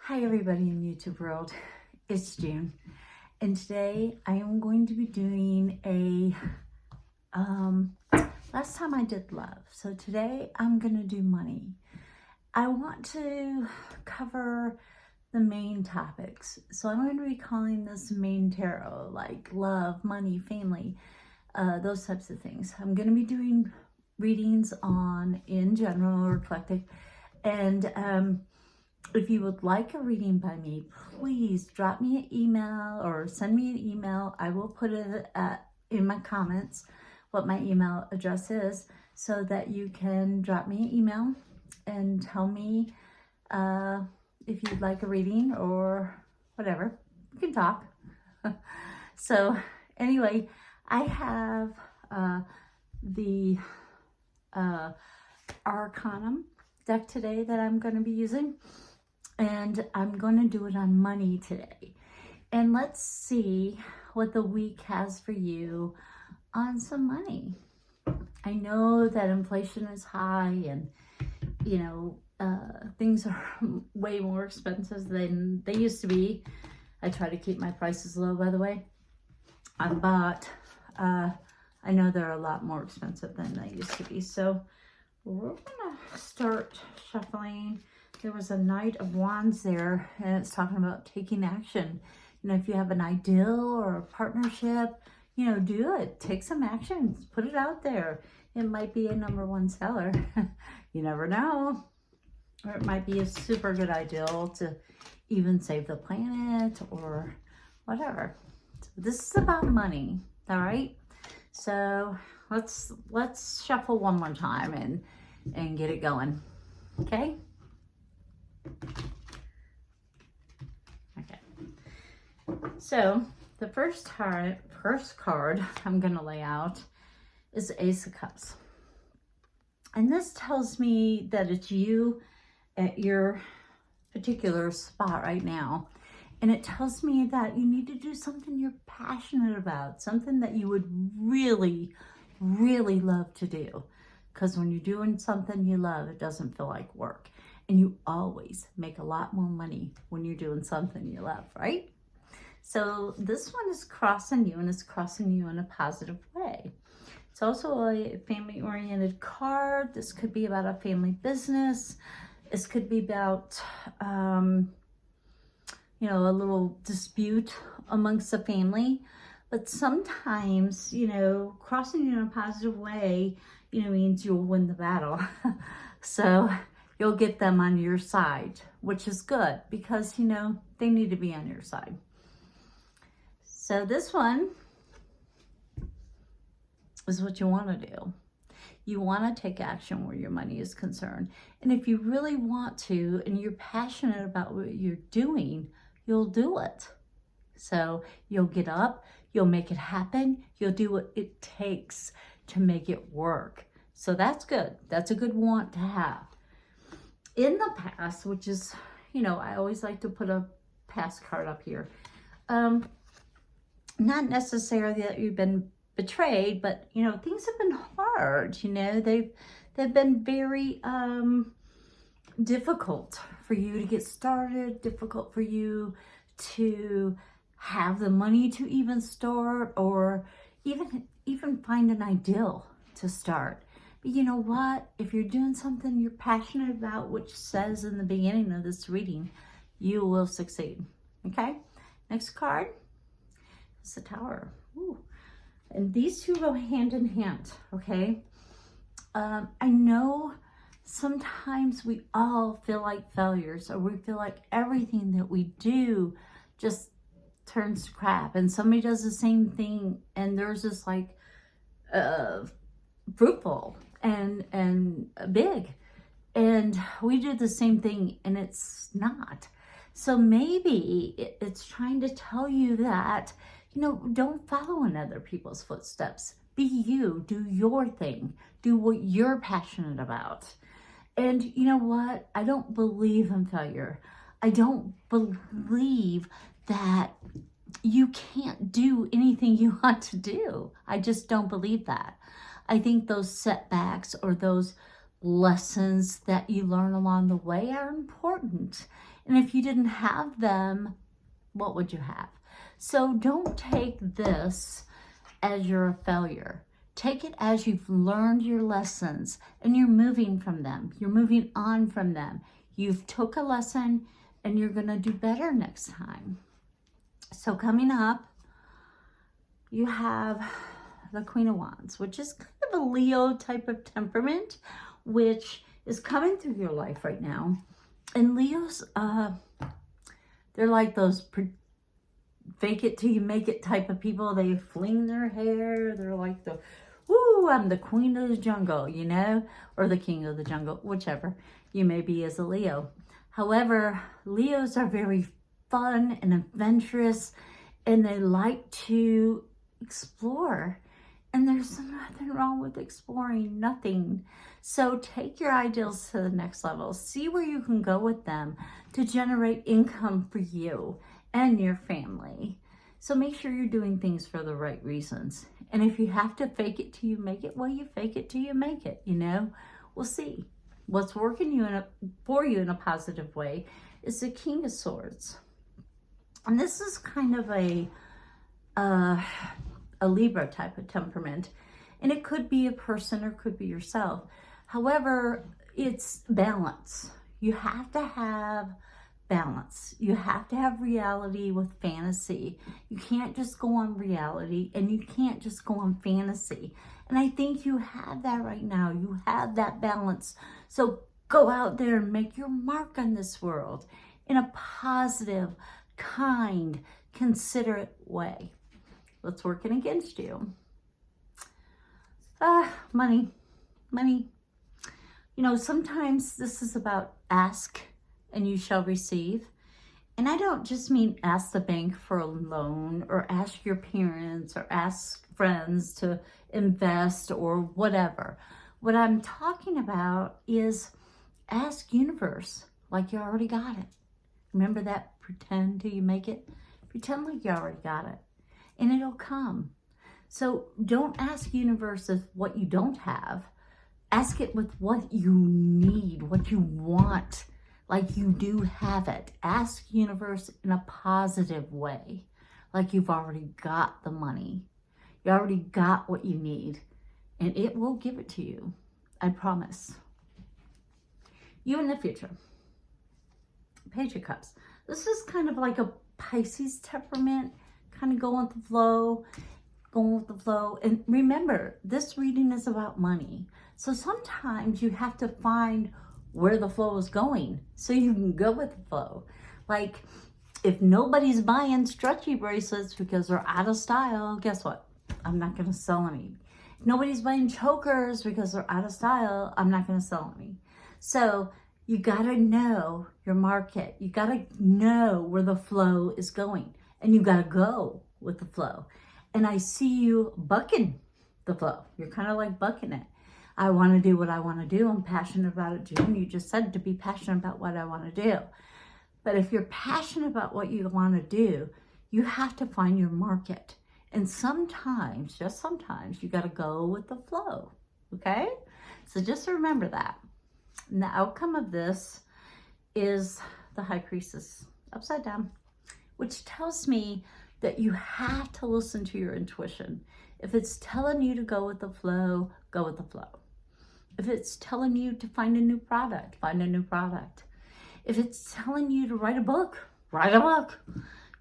Hi everybody in YouTube world, it's June, and today I am going to be doing last time I did love, so today I'm going to do money. I want to cover the main topics, so I'm going to be calling this main tarot, like love, money, family, those types of things. I'm going to be doing readings on, in general, or eclectic, and if you would like a reading by me, please drop me an email or send me an email. I will put it in my comments what my email address is so that you can drop me an email and tell me if you'd like a reading or whatever. We can talk. So anyway, I have the Arcanum deck today that I'm going to be using. And I'm going to do it on money today. And let's see what the week has for you on some money. I know that inflation is high and, you know, things are way more expensive than they used to be. I try to keep my prices low, by the way. But I know they're a lot more expensive than they used to be. So we're going to start shuffling. There was a Knight of Wands there, and it's talking about taking action. You know, if you have an ideal or a partnership, you know, do it. Take some action. Put it out there. It might be a #1 seller. You never know. Or it might be a super good ideal to even save the planet or whatever. So this is about money, all right? So let's shuffle one more time and get it going, okay? Okay, so the first card I'm going to lay out is the Ace of Cups. And this tells me that it's you at your particular spot right now. And it tells me that you need to do something you're passionate about, something that you would really, really love to do. Because when you're doing something you love, it doesn't feel like work. And you always make a lot more money when you're doing something you love, right? So this one is crossing you, and it's crossing you in a positive way. It's also a family-oriented card. This could be about a family business. This could be about, you know, a little dispute amongst the family. But sometimes, you know, crossing you in a positive way, you know, means you'll win the battle. So you'll get them on your side, which is good because, you know, they need to be on your side. So this one is what you want to do. You want to take action where your money is concerned. And if you really want to, and you're passionate about what you're doing, you'll do it. So you'll get up, you'll make it happen, you'll do what it takes to make it work. So that's good. That's a good want to have. In the past, which is, you know, I always like to put a past card up here. Not necessarily that you've been betrayed, but, you know, things have been hard, you know. They've been very difficult for you to get started, difficult for you to have the money to even start or even find an ideal to start. But you know what? If you're doing something you're passionate about, which says in the beginning of this reading, you will succeed. Okay? Next card is the Tower. Ooh. And these two go hand in hand, okay? I know sometimes we all feel like failures, or we feel like everything that we do just turns to crap, and somebody does the same thing and theirs is like fruitful and big, and we do the same thing and it's not. So maybe it's trying to tell you that, you know, don't follow in other people's footsteps. Be you, do your thing, do what you're passionate about. And you know what? I don't believe in failure. I don't believe that you can't do anything you want to do. I just don't believe that. I think those setbacks or those lessons that you learn along the way are important. And if you didn't have them, what would you have? So don't take this as you're a failure. Take it as you've learned your lessons and you're moving from them. You're moving on from them. You've took a lesson and you're going to do better next time. So coming up, you have the Queen of Wands, which is kind of a Leo type of temperament, which is coming through your life right now. And Leos, they're like those fake it till you make it type of people. They fling their hair. They're like the, woo, I'm the queen of the jungle, you know, or the king of the jungle, whichever you may be as a Leo. However, Leos are very fun and adventurous, and they like to explore. And there's nothing wrong with exploring, nothing. So take your ideals to the next level. See where you can go with them to generate income for you and your family. So make sure you're doing things for the right reasons. And if you have to fake it till you make it, well, you fake it till you make it, you know. We'll see. What's working for you in a positive way is the King of Swords. And this is kind of a Libra type of temperament. And it could be a person or could be yourself. However, it's balance. You have to have balance. You have to have reality with fantasy. You can't just go on reality and you can't just go on fantasy. And I think you have that right now. You have that balance. So go out there and make your mark on this world in a positive, kind, considerate way. What's working against you? Money. You know, sometimes this is about ask and you shall receive. And I don't just mean ask the bank for a loan or ask your parents or ask friends to invest or whatever. What I'm talking about is ask universe like you already got it. Remember that pretend till you make it? Pretend like you already got it and it'll come. So don't ask universe of what you don't have. Ask it with what you need, what you want, like you do have it. Ask universe in a positive way, like you've already got the money. You already got what you need, and it will give it to you. I promise. You in the future. Page of Cups. This is kind of like a Pisces temperament, kind of going with the flow. And remember, this reading is about money. So sometimes you have to find where the flow is going so you can go with the flow. Like if nobody's buying stretchy bracelets because they're out of style, guess what? I'm not going to sell any. If nobody's buying chokers because they're out of style, I'm not going to sell any. So you got to know your market. You got to know where the flow is going and you got to go with the flow. And I see you bucking the flow. You're kind of like bucking it. I want to do what I want to do. I'm passionate about it, June. You just said to be passionate about what I want to do. But if you're passionate about what you want to do, you have to find your market. And sometimes, just sometimes, you got to go with the flow. Okay? So just remember that. And the outcome of this is the High Priestess upside down, which tells me that you have to listen to your intuition. If it's telling you to go with the flow, go with the flow. If it's telling you to find a new product, find a new product. If it's telling you to write a book, write a book.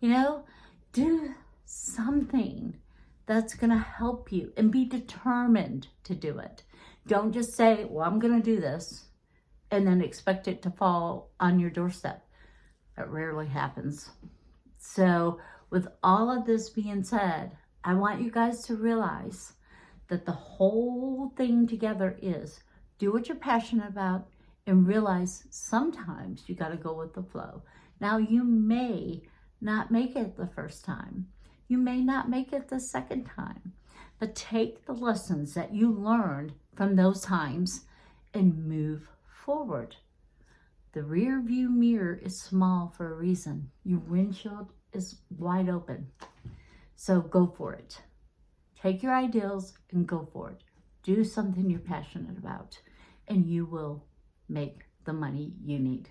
You know, do something that's going to help you and be determined to do it. Don't just say, well, I'm going to do this and then expect it to fall on your doorstep. That rarely happens. So with all of this being said, I want you guys to realize that the whole thing together is do what you're passionate about and realize sometimes you got to go with the flow. Now, you may not make it the first time. You may not make it the second time, but take the lessons that you learned from those times and move forward. The rear view mirror is small for a reason. Your windshield is wide open. So go for it. Take your ideals and go for it. Do something you're passionate about. and you will make the money you need.